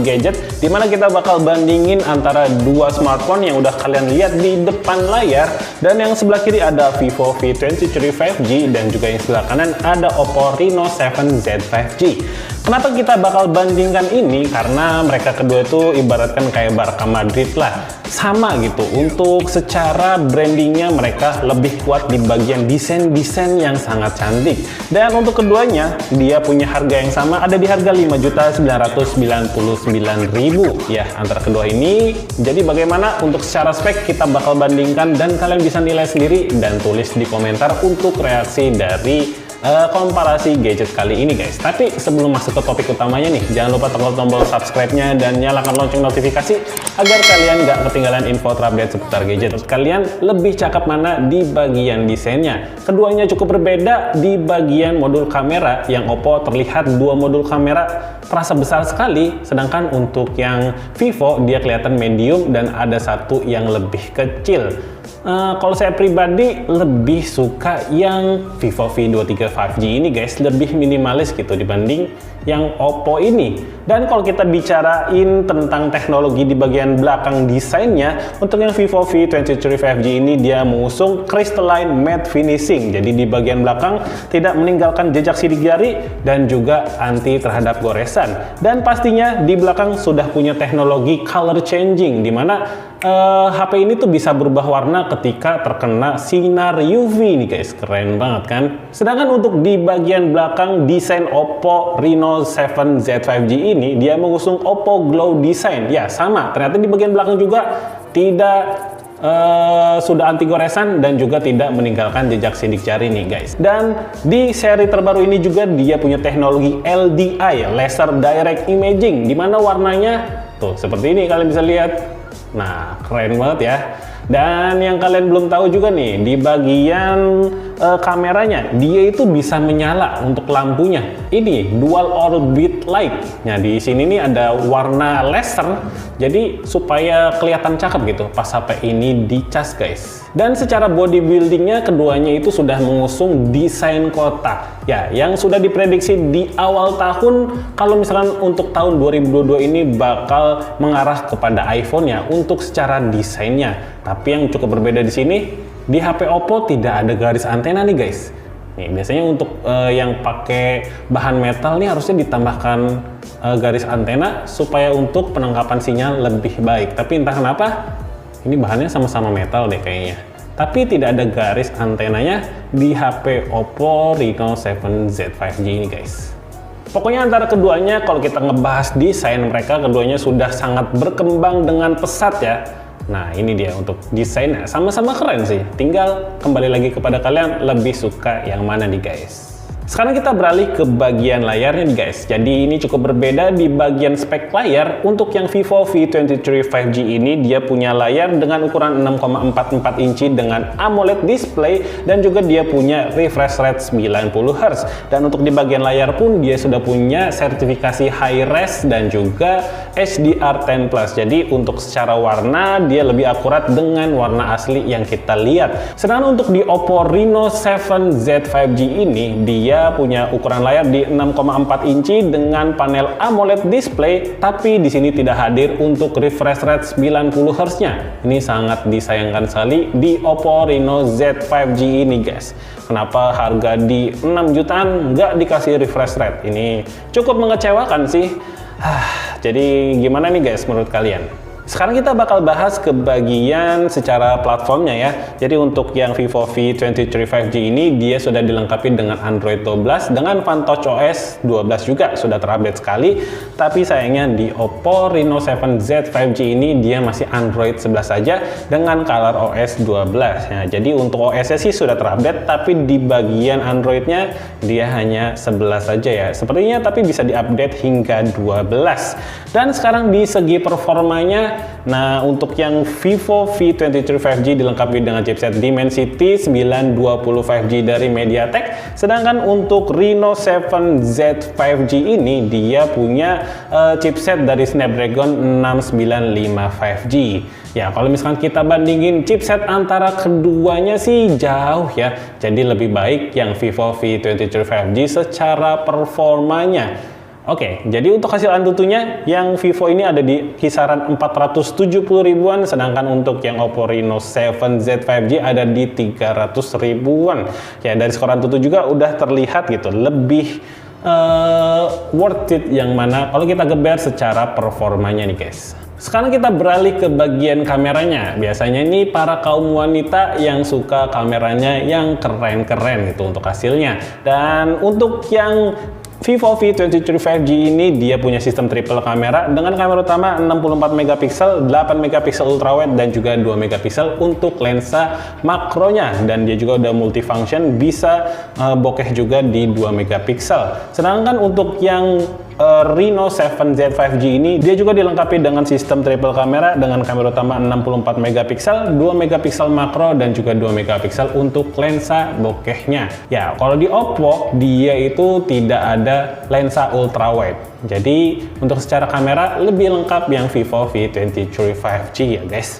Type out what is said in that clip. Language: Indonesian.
gadget, dimana kita bakal bandingin antara dua smartphone yang udah kalian lihat di depan layar, dan yang sebelah kiri ada Vivo V23 5G dan juga yang sebelah kanan ada Oppo Reno 7Z 5G. Kenapa kita bakal bandingkan ini? Karena mereka kedua itu ibaratkan kayak Barca Madrid lah, sama gitu. Untuk secara brandingnya mereka lebih kuat di bagian desain yang sangat cantik. Dan untuk keduanya dia punya harga yang sama, ada di harga 5.999.000 ya antara kedua ini. Jadi bagaimana untuk secara spek kita bakal bandingkan dan kalian bisa nilai sendiri dan tulis di komentar untuk reaksi dari komparasi gadget kali ini guys. Tapi sebelum masuk ke topik utamanya nih, jangan lupa tekan tombol subscribe-nya dan nyalakan lonceng notifikasi agar kalian nggak ketinggalan info terupdate seputar gadget. Kalian lebih cakep mana di bagian desainnya? Keduanya cukup berbeda di bagian modul kamera. Yang Oppo terlihat dua modul kamera terasa besar sekali, sedangkan untuk yang Vivo dia kelihatan medium dan ada satu yang lebih kecil. Kalau saya pribadi lebih suka yang Vivo V23 5G ini guys, lebih minimalis gitu dibanding yang Oppo ini. Dan kalau kita bicarain tentang teknologi di bagian belakang desainnya, untuk yang Vivo V23 5G ini dia mengusung crystalline matte finishing. Jadi di bagian belakang tidak meninggalkan jejak sidik jari dan juga anti terhadap goresan. Dan pastinya di belakang sudah punya teknologi color changing, dimana HP ini tuh bisa berubah warna ketika terkena sinar UV nih guys, keren banget kan. Sedangkan untuk di bagian belakang desain Oppo Reno 7Z 5G ini dia mengusung Oppo Glow Design. Ya sama, ternyata di bagian belakang juga tidak sudah anti goresan dan juga tidak meninggalkan jejak sidik jari nih guys. Dan di seri terbaru ini juga dia punya teknologi LDI, Laser Direct Imaging, dimana warnanya tuh seperti ini kalian bisa lihat. Nah, keren banget ya. Dan yang kalian belum tahu juga nih, di bagian kameranya dia itu bisa menyala untuk lampunya. Ini dual orbit light. Nah, di sini nih ada warna laser, jadi supaya kelihatan cakep gitu pas HP ini dicas guys. Dan secara body buildingnya keduanya itu sudah mengusung desain kotak ya, yang sudah diprediksi di awal tahun kalau misalkan untuk tahun 2022 ini bakal mengarah kepada iPhone ya untuk secara desainnya. Tapi yang cukup berbeda di sini, di HP Oppo tidak ada garis antena nih guys. Nih biasanya untuk yang pakai bahan metal nih harusnya ditambahkan garis antena supaya untuk penangkapan sinyal lebih baik. Tapi entah kenapa ini bahannya sama-sama metal deh kayaknya. Tapi tidak ada garis antenanya di HP Oppo Reno 7Z 5G ini guys. Pokoknya antara keduanya kalau kita ngebahas desain mereka keduanya sudah sangat berkembang dengan pesat ya. Nah ini dia untuk desainnya sama-sama keren sih. Tinggal kembali lagi kepada kalian lebih suka yang mana nih guys. Sekarang kita beralih ke bagian layarnya nih guys. Jadi ini cukup berbeda di bagian spek layar. Untuk yang Vivo V23 5G ini dia punya layar dengan ukuran 6,44 inci dengan AMOLED display dan juga dia punya refresh rate 90Hz. Dan untuk di bagian layar pun dia sudah punya sertifikasi high res dan juga HDR10+. Jadi untuk secara warna dia lebih akurat dengan warna asli yang kita lihat. Sedangkan untuk di Oppo Reno 7Z 5G ini dia punya ukuran layar di 6,4 inci dengan panel AMOLED display, tapi di sini tidak hadir untuk refresh rate 90Hz-nya. Ini sangat disayangkan sekali di Oppo Reno Z 5G ini guys. Kenapa harga di 6 jutaan nggak dikasih refresh rate? Ini cukup mengecewakan sih. Jadi gimana nih guys menurut kalian? Sekarang kita bakal bahas ke bagian secara platformnya ya. Jadi untuk yang Vivo V23 5G ini dia sudah dilengkapi dengan Android 12 dengan Fantouch OS 12 juga sudah terupdate sekali. Tapi sayangnya di Oppo Reno 7Z 5G ini dia masih Android 11 saja dengan Color OS 12 ya. Jadi untuk OS-nya sih sudah terupdate, tapi di bagian Androidnya dia hanya 11 saja ya. Sepertinya tapi bisa diupdate hingga 12. Dan sekarang di segi performanya, nah untuk yang Vivo V23 5G dilengkapi dengan chipset Dimensity 920 5G dari MediaTek, sedangkan untuk Reno 7Z 5G ini dia punya chipset dari Snapdragon 695 5G. Ya kalau misalkan kita bandingin chipset antara keduanya sih jauh ya, jadi lebih baik yang Vivo V23 5G secara performanya. Oke, jadi untuk hasil Antutunya yang Vivo ini ada di kisaran 470 ribuan, sedangkan untuk yang Oppo Reno 7Z 5G ada di 300 ribuan. Ya, dari skor Antutu juga udah terlihat gitu, lebih worth it yang mana kalau kita geber secara performanya nih guys. Sekarang kita beralih ke bagian kameranya. Biasanya ini para kaum wanita yang suka kameranya yang keren-keren gitu untuk hasilnya. Dan untuk yang Vivo V23 5G ini dia punya sistem triple kamera dengan kamera utama 64 megapiksel, 8 megapiksel ultrawide dan juga 2 megapiksel untuk lensa makronya, dan dia juga udah multifunction, bisa bokeh juga di 2 megapiksel. Sedangkan untuk yang Reno 7Z 5G ini dia juga dilengkapi dengan sistem triple kamera dengan kamera utama 64 megapiksel, 2 megapiksel makro dan juga 2 megapiksel untuk lensa bokehnya. Ya, kalau di Oppo dia itu tidak ada lensa ultrawide. Jadi untuk secara kamera lebih lengkap yang Vivo V23 5G ya guys.